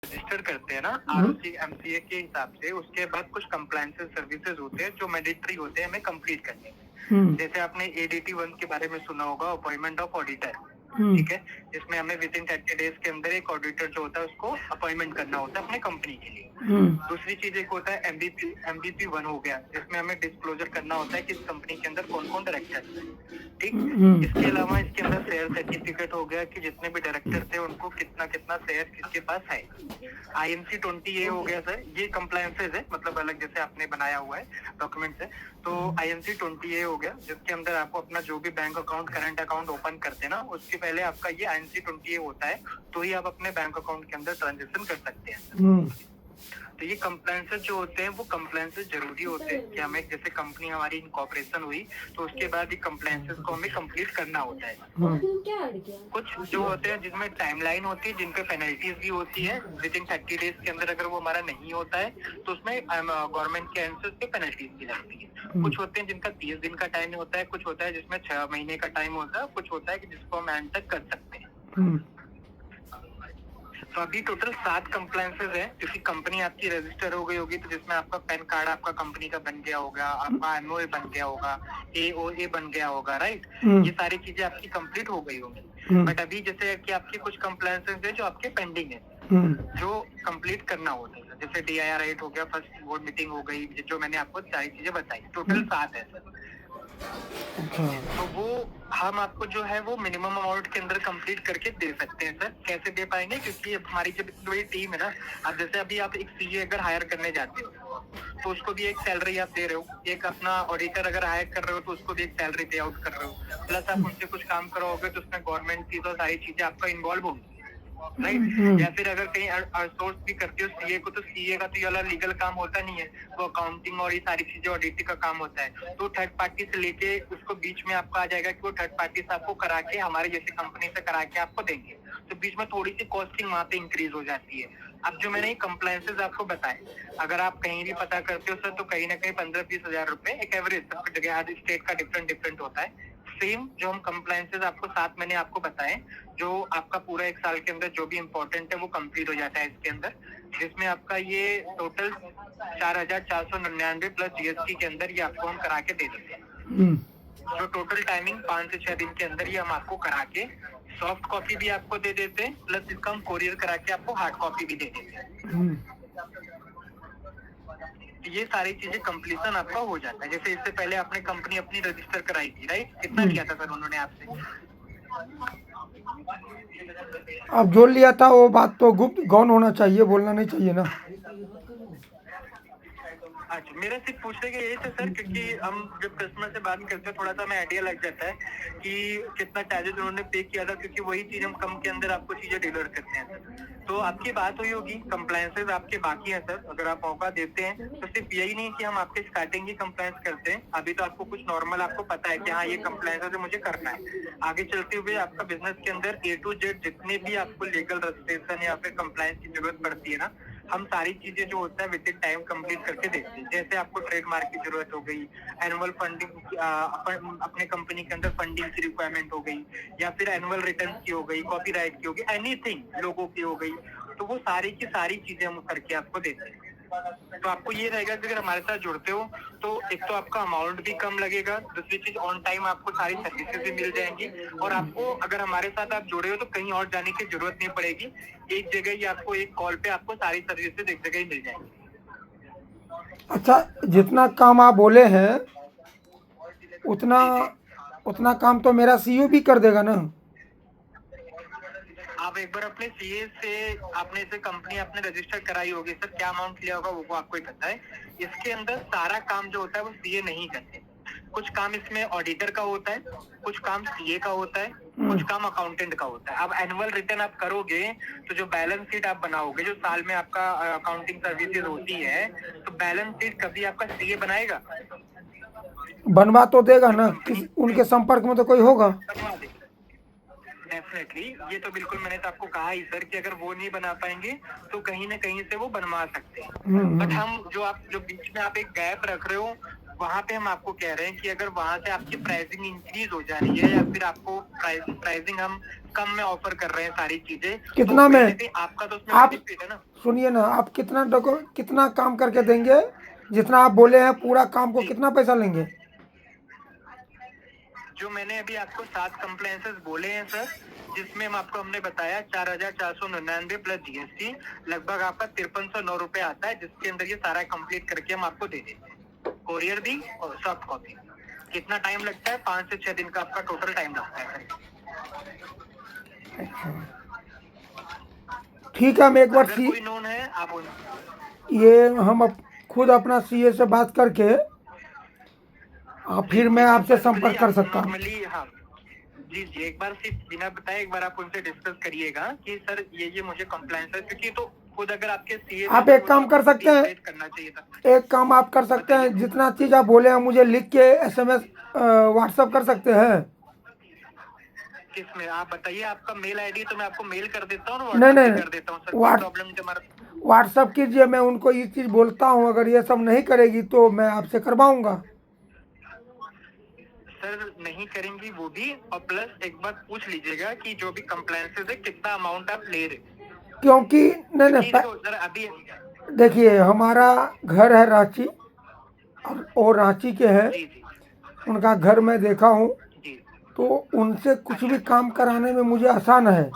Register करते हैं ना आरओसी एमसीए के हिसाब से, उसके बाद कुछ कंप्लायंसेस सर्विसेज होते हैं जो मैंडेटरी होते हैं हमें कंप्लीट करने में। जैसे आपने एडीटी 1 के बारे में सुना होगा, अपॉइंटमेंट ऑफ ऑडिटर, ठीक है, जिसमें हमें विद इन 30 डेज के अंदर एक ऑडिटर जो होता है उसको अपॉइंटमेंट करना होता है अपने कंपनी के लिए। दूसरी चीज एक होता है एमबीपी 1 हो गया, जिसमें हमें डिस्क्लोजर करना होता है कि इस कंपनी के अंदर कौन कौन डायरेक्टर है, ठीक। इसके अलावा इसके अंदर शेयर सर्टिफिकेट हो गया कि जितने भी डायरेक्टर थे उनको कितना कितना शेयर किसके पास है। IMC 20A हो गया सर, ये कंप्लायंसेज है, मतलब अलग जैसे आपने बनाया हुआ है डॉक्यूमेंट है, तो IMC 20A हो गया, जिसके अंदर आपको अपना जो भी bank account current account open करते हैं ना, उसके पहले आपका ये IMC 20A होता है, तो ही आप अपने बैंक अकाउंट के अंदर ट्रांजेक्शन कर सकते हैं। तो ये कंप्लायंसेस जो होते हैं वो कंप्लायंसेस जरूरी होते हैं कि हमें, जैसे कंपनी हमारी इनकॉर्पोरेशन हुई तो उसके बाद ये कंप्लायंसेस को हमें कंप्लीट करना होता है। कुछ जो होते हैं जिसमें टाइमलाइन होती है, जिन पे पेनल्टीज भी होती है, विद इन 30 डेज के अंदर अगर वो हमारा नहीं होता है तो उसमें गवर्नमेंट के एंड से उस पे पेनल्टीज भी लगती है। कुछ होते हैं जिनका 30 दिन का टाइम होता है, कुछ होता है जिसमें 6 महीने का टाइम होता है, कुछ होता है कि जिसको हम एंड तक कर सकते हैं। तो अभी टोटल 7 कंप्लायंसेस हैं, क्योंकि कंपनी आपकी रजिस्टर हो गई होगी तो जिसमें आपका पैन कार्ड आपका कंपनी का बन गया होगा, आपका एमओए बन गया होगा, एओए बन गया होगा, राइट। ये सारी चीजें आपकी कंप्लीट हो गई होंगी। बट अभी जैसे कि आपके कुछ कंप्लायंसेस है जो आपके पेंडिंग है, जो कंप्लीट करना होता है, जैसे DIR 8 हो गया, फर्स्ट बोर्ड मीटिंग हो गई, जो मैंने आपको सारी चीजें बताई, टोटल 7 है सर। तो वो हम आपको जो है वो मिनिमम अमाउंट के अंदर कंप्लीट करके दे सकते हैं सर। कैसे दे पाएंगे, क्योंकि हमारी जब इतनी बड़ी टीम है ना, अब जैसे अभी आप एक सीए अगर हायर करने जाते हो तो उसको भी एक सैलरी आप दे रहे हो, एक अपना ऑडिटर अगर हायर कर रहे हो तो उसको भी एक सैलरी पे आउट कर रहे हो, प्लस आप उनसे कुछ काम कराओगे तो उसमें गवर्नमेंट की तो सारी चीजें आपका इन्वॉल्व होगी, राइट। या फिर अगर कहीं आउटसोर्स भी करते हो सीए को, तो सीए का तो ये वाला लीगल काम होता नहीं है, वो अकाउंटिंग और ये सारी चीजें ऑडिटिंग का काम होता है। तो थर्ड पार्टी से लेके उसको बीच में आपको आ जाएगा कि वो थर्ड पार्टी से आपको करा के हमारे जैसे कंपनी से करा के आपको देंगे, तो बीच में थोड़ी सी कॉस्टिंग वहाँ पे इंक्रीज हो जाती है। अब जो मैंने कंप्लायंसेस आपको बताए, अगर आप कहीं भी पता करते हो सर तो कहीं ना कहीं 15-20 हजार रुपए एक एवरेज, सबकी जगह हर स्टेट का डिफरेंट होता है। सेम जो हम कंप्लायंसेस आपको 7 मैंने आपको बताए, जो आपका पूरा 1 साल के अंदर जो भी इम्पोर्टेंट है वो कंप्लीट हो जाता है इसके अंदर, जिसमें आपका ये टोटल 4,499 प्लस GST के अंदर ये आपको हम करा के दे देते हैं। जो टोटल टाइमिंग 5 से 6 दिन के अंदर ये हम आपको करा के सॉफ्ट कॉपी भी आपको दे देते हैं, प्लस इसका हम कोरियर करा के आपको हार्ड कॉपी भी दे देते हैं। ये सारी चीजें कंप्लीशन आपका हो जाता है। जैसे इससे पहले आपने कंपनी अपनी रजिस्टर कराई थी, राइट, कितना लिया था सर उन्होंने आपसे? अब जो लिया था वो बात तो गुप्त गौन होना चाहिए, बोलना नहीं चाहिए ना। अच्छा, मेरा सिर्फ पूछने का यही था सर, क्योंकि हम जब कस्टमर से बात करते हैं थोड़ा सा हमें आइडिया लग जाता है कि कितना चार्जेस उन्होंने पे किया था, क्योंकि वही चीज हम कम के अंदर आपको चीजें डिलीवर करते हैं सर। तो आपकी बात हुई होगी, कंप्लायंसेस आपके बाकी हैं सर, अगर आप मौका देते हैं तो सिर्फ यही नहीं कि हम आपके स्टार्टिंग की कंप्लायंस करते हैं, अभी तो आपको कुछ नॉर्मल आपको पता है कि हाँ ये कंप्लायंस है मुझे करना है। आगे चलते हुए आपका बिजनेस के अंदर A to Z जितने भी आपको लीगल रजिस्ट्रेशन या फिर कंप्लायंस की जरूरत पड़ती है ना, हम सारी चीजें जो होता है विद इन टाइम कंप्लीट करके देते हैं। जैसे आपको ट्रेडमार्क की जरूरत हो गई, एनुअल फंडिंग अपने कंपनी के अंदर फंडिंग की रिक्वायरमेंट हो गई, या फिर एनुअल रिटर्न की हो गई, कॉपीराइट की हो गई, एनीथिंग लोगों की हो गई, तो वो सारी की सारी चीजें हम करके आपको देते हैं। तो आपको ये रहेगा कि अगर हमारे साथ जुड़ते हो तो एक तो आपका अमाउंट भी कम लगेगा, दूसरी चीज ऑन टाइम आपको सारी सर्विसेज भी मिल जाएंगी, और आपको अगर हमारे साथ आप जुड़े हो तो कहीं और जाने की जरूरत नहीं पड़ेगी, एक जगह ही आपको, एक कॉल पे आपको सारी सर्विसेज एक जगह ही मिल जाएंगी। अच्छा, जितना काम आप बोले हैं उतना उतना काम तो मेरा सीईओ भी कर देगा ना। आप एक बार अपने सीए से, आपने से कंपनी आपने रजिस्टर कराई होगी सर, क्या अमाउंट लिया होगा वो आपको ही पता है। इसके अंदर सारा काम जो होता है वो सीए नहीं करते, कुछ काम इसमें ऑडिटर का होता है, कुछ काम सीए का होता है, कुछ काम अकाउंटेंट का होता है। अब एनुअल रिटर्न आप करोगे तो जो बैलेंस शीट आप बनाओगे, जो साल में आपका अकाउंटिंग सर्विसेज होती है, तो बैलेंस शीट कभी आपका सीए बनाएगा? बनवा तो देगा ना, उनके संपर्क में तो कोई होगा। डेफिनेटली, ये तो बिल्कुल मैंने तो आपको कहा ही सर कि अगर वो नहीं बना पाएंगे तो कहीं ना कहीं से वो बनवा सकते हैं। बट हम जो आप जो बीच में आप एक गैप रख रहे हो वहाँ पे हम आपको कह रहे हैं कि अगर वहाँ से आपकी प्राइसिंग इंक्रीज हो जा रही है या फिर आपको प्राइसिंग हम कम में ऑफर कर रहे हैं सारी चीजें, तो कितना कहीं में ना कहीं आपका तो उसमें आप बेनिफिट है ना। सुनिए ना, आप कितना काम करके देंगे? जितना आप बोले हैं पूरा काम को जी, कितना पैसा लेंगे? जो मैंने अभी आपको 7 कंप्लायंसेस बोले हैं सर, जिसमें हम आपको हमने बताया 4,499 प्लस जीएसटी, लगभग आपका 5309 रुपए आता है, जिसके अंदर ये सारा कंप्लीट करके हम आपको दे देते हैं, कोरियर भी और सॉफ्ट कॉपी। कितना टाइम लगता है? 5 से 6 दिन का आपका टोटल टाइम लगता है सर। अच्छा, ठीक है। हम एक बार अगर कोई नोन है आप ये हम खुद अपना सीए से बात करके जी फिर मैं जी आपसे पर्सनली संपर्क कर आप सकता हूँ। नॉर्मली, हाँ जी जी, एक बार सिर्फ बिना बताए एक बार आप उनसे डिस्कस करिएगा कि सर ये मुझे कंप्लायंस है, क्योंकि तो खुद अगर आपके सीए आप एक काम कर सकते हैं, करना चाहिए था। एक काम आप कर सकते बताइए हैं, जितना चीज़ आप बोले हैं मुझे लिख के एसएमएस व्हाट्सअप कर सकते हैं। किसमें, आप बताइए आपका मेल आईडी, तो मैं आपको मेल कर देता हूँ और नहीं व्हाट्सएप नहीं, भी कर देता हूँ सर, कोई व्हाट्स प्रॉब्लम नहीं हमारा। व्हाट्सअप कीजिए, मैं उनको ये चीज़ बोलता हूँ, अगर ये सब नहीं करेगी तो मैं आपसे करवाऊंगा। सर नहीं करेंगी वो भी, और प्लस एक बार पूछ लीजिएगा कि जो भी कंप्लायंसेस है कितना अमाउंट आप ले रहे हैं। क्योंकि नहीं क्योंकि नहीं, देखो सर अभी, देखिए हमारा घर है रांची, और वो रांची के हैं। जी जी उनका घर मैं देखा हूँ, जी, तो उनसे कुछ अच्छा भी अच्छा, काम कराने में मुझे आसान है।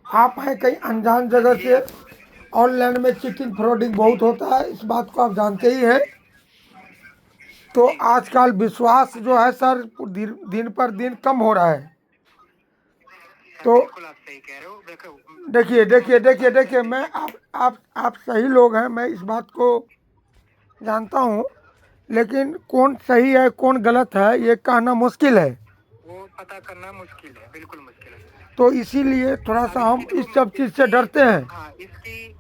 आप हैं कहीं अनजान सर जगह ये से, ऑनलाइन में चीटिंग फ्रॉडिंग जी बहुत होता है, इस बात को आप जानते ही हैं। तो जी, आजकल विश्वास जो अच्छा, है सर दिन पर दिन कम हो रहा है। सर तो बिल्कुल आप सही कह रहे हो। देखो देखिए एकदम देखिए आपकी देखिए बात देखिए, सहमति मैं है। आप सही लोग हैं, मैं इस बात को जानता हूँ, लेकिन कौन सही है कौन गलत है ये कहना मुश्किल है। वो पता करना मुश्किल है, बिल्कुल मुश्किल है। तो इसीलिए थोड़ा अब सा इसकी हम देखो, इस सब चीज़ से इसकी, डरते हैं। हाँ इसकी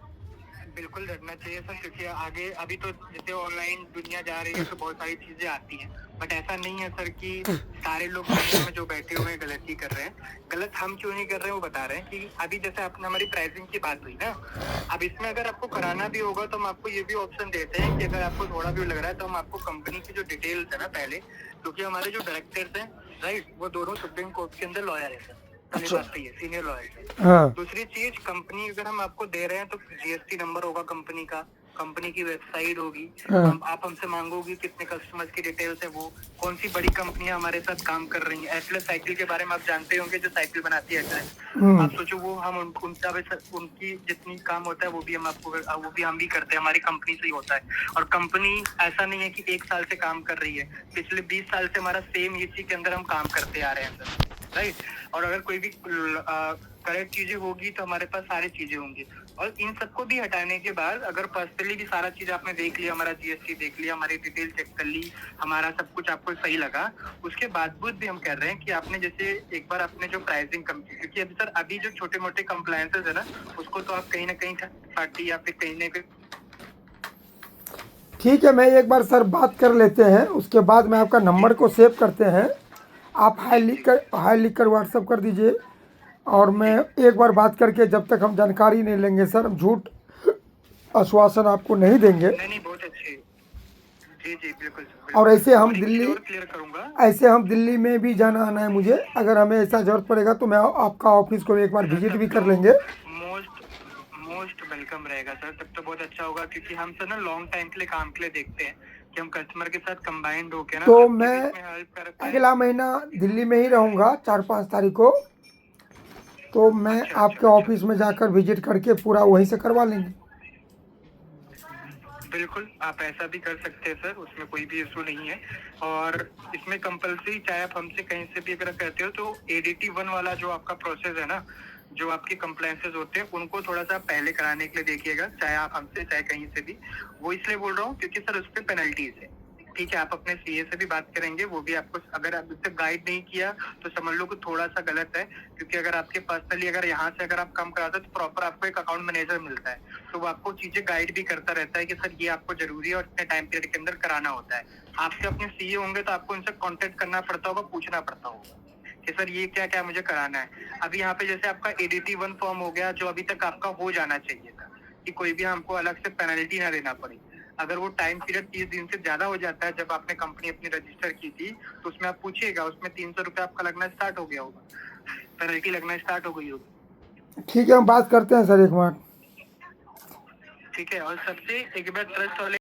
बिल्कुल डरना चाहिए सर, क्योंकि आगे अभी तो जैसे ऑनलाइन दुनिया जा रही है तो बहुत सारी चीजें आती हैं, बट ऐसा नहीं है सर कि सारे लोग दुनिया में जो बैठे हुए हैं गलत ही कर रहे हैं। गलत हम क्यों नहीं कर रहे हैं वो बता रहे हैं कि अभी जैसे आपने हमारी प्राइसिंग की बात हुई ना, अब इसमें अगर आपको कराना भी होगा तो हम आपको ये भी ऑप्शन देते हैं कि अगर आपको थोड़ा भी लग रहा है तो हम आपको कंपनी की जो डिटेल्स है ना पहले, क्योंकि हमारे जो डायरेक्टर्स हैं राइट, वो दोनों सुप्रीम कोर्ट के अंदर लॉयर है सर, पहली अच्छा। बात तो ये सीनियर लॉयर है। हाँ दूसरी चीज, कंपनी अगर हम आपको दे रहे हैं तो जीएसटी नंबर होगा कंपनी का, कंपनी की वेबसाइट होगी, हाँ। हम आप हमसे मांगोगे कितने कस्टमर्स की डिटेल्स है, वो कौन सी बड़ी कंपनियां हमारे साथ काम कर रही हैं। एटलस साइकिल के बारे में आप जानते होंगे, जो साइकिल बनाती है एटलस, आप सोचो वो हम उनका भी उनकी जितनी काम होता है वो भी हम आपको, वो भी हम भी करते हैं, हमारी कंपनी से ही होता है। और कंपनी ऐसा नहीं है कि 1 साल से काम कर रही है, पिछले 20 साल से हमारा सेम इसी के अंदर हम काम करते आ रहे हैं सर, राइट। और अगर कोई भी करेक्ट चीजें होगी तो हमारे पास सारी चीजें होंगी। और इन सबको भी हटाने के बाद अगर पर्सनली भी सारा चीज आपने देख लिया, हमारा जीएसटी देख लिया, हमारी डिटेल चेक कर ली, हमारा सब कुछ आपको सही लगा, उसके बावजूद भी हम कह रहे हैं कि आपने जैसे एक बार आपने जो प्राइसिंग कम की, क्योंकि अभी सर अभी जो छोटे मोटे कंप्लायंसेस है ना, उसको तो आप कहीं ना कहीं पार्टी या फिर कहीं ना कहीं, ठीक है, मैं एक बार सर बात कर लेते हैं, उसके बाद मैं आपका नंबर को सेव करते हैं। आप हाई लिख कर व्हाट्सअप कर दीजिए, और मैं एक बार बात करके, जब तक हम जानकारी नहीं लेंगे सर, हम झूठ आश्वासन आपको नहीं देंगे। नहीं बहुत अच्छी, जी जी बिल्कुल और बिल्कुल, ऐसे हम और एक चीज दिल्ली और क्लियर करूंगा। ऐसे हम दिल्ली में भी जाना आना है मुझे, अगर हमें ऐसा ज़रूरत पड़ेगा तो मैं आपका ऑफिस को एक बार सर विजिट तब भी तो कर लेंगे। मोस्ट मोस्ट वेलकम रहेगा सर, तब तो बहुत अच्छा होगा, क्योंकि हम सर ना लॉन्ग टाइम के लिए काम के लिए देखते हैं कि हम कस्टमर के साथ कंबाइंड होके ना तो सबके मैं बीच में हेल्प कर पाए। अगला महीना दिल्ली में ही रहूँगा, 4-5 तारीख को। तो मैं अच्छा अच्छा आपके अच्छा, ऑफिस में जाकर विजिट करके पूरा वहीं से करवा लेंगे। बिल्कुल आप ऐसा भी कर सकते हैं सर, उसमें कोई भी इशू नहीं है। और इसमें कंपलसरी, चाहे आप हमसे कहीं से भी अगर कहते हो, तो एडीटी 1 वाला जो आपका प्रोसेस है ना, जो आपके कंप्लायंसेस होते हैं उनको थोड़ा सा पहले कराने के लिए देखिएगा, चाहे आप हमसे चाहे कहीं से भी। वो इसलिए बोल रहा हूँ क्योंकि सर उस पर पेनल्टीज है, ठीक है। आप अपने सीए से भी बात करेंगे, वो भी आपको, अगर अभी तक गाइड नहीं किया तो समझ लो कि थोड़ा सा गलत है, क्योंकि अगर आपके पर्सनली अगर यहाँ से अगर आप काम कराते हो तो प्रॉपर आपको एक अकाउंट मैनेजर मिलता है, तो वो आपको चीजें गाइड भी करता रहता है कि सर ये आपको जरूरी है और इतने टाइम पीरियड के अंदर कराना होता है। आपके अपने सीए होंगे तो आपको उनसे कांटेक्ट करना पड़ता होगा, पूछना पड़ता होगा कि सर ये क्या क्या मुझे कराना है। अभी यहाँ पे जैसे आपका एडीटी 1 फॉर्म हो गया, जो अभी तक आपका हो जाना चाहिए था, कि कोई भी हमको अलग से पेनल्टी ना देना पड़े। अगर वो टाइम पीरियड 30 दिन से ज्यादा हो जाता है, जब आपने कंपनी अपनी रजिस्टर की थी, तो उसमें आप पूछिएगा, उसमें 300 रुपये आपका लगना स्टार्ट हो गया होगा, पेनल्टी लगना स्टार्ट हो गई होगी। ठीक है, हम बात करते हैं सर एक बार। ठीक है, और सबसे एक बार ट्रस्ट वाले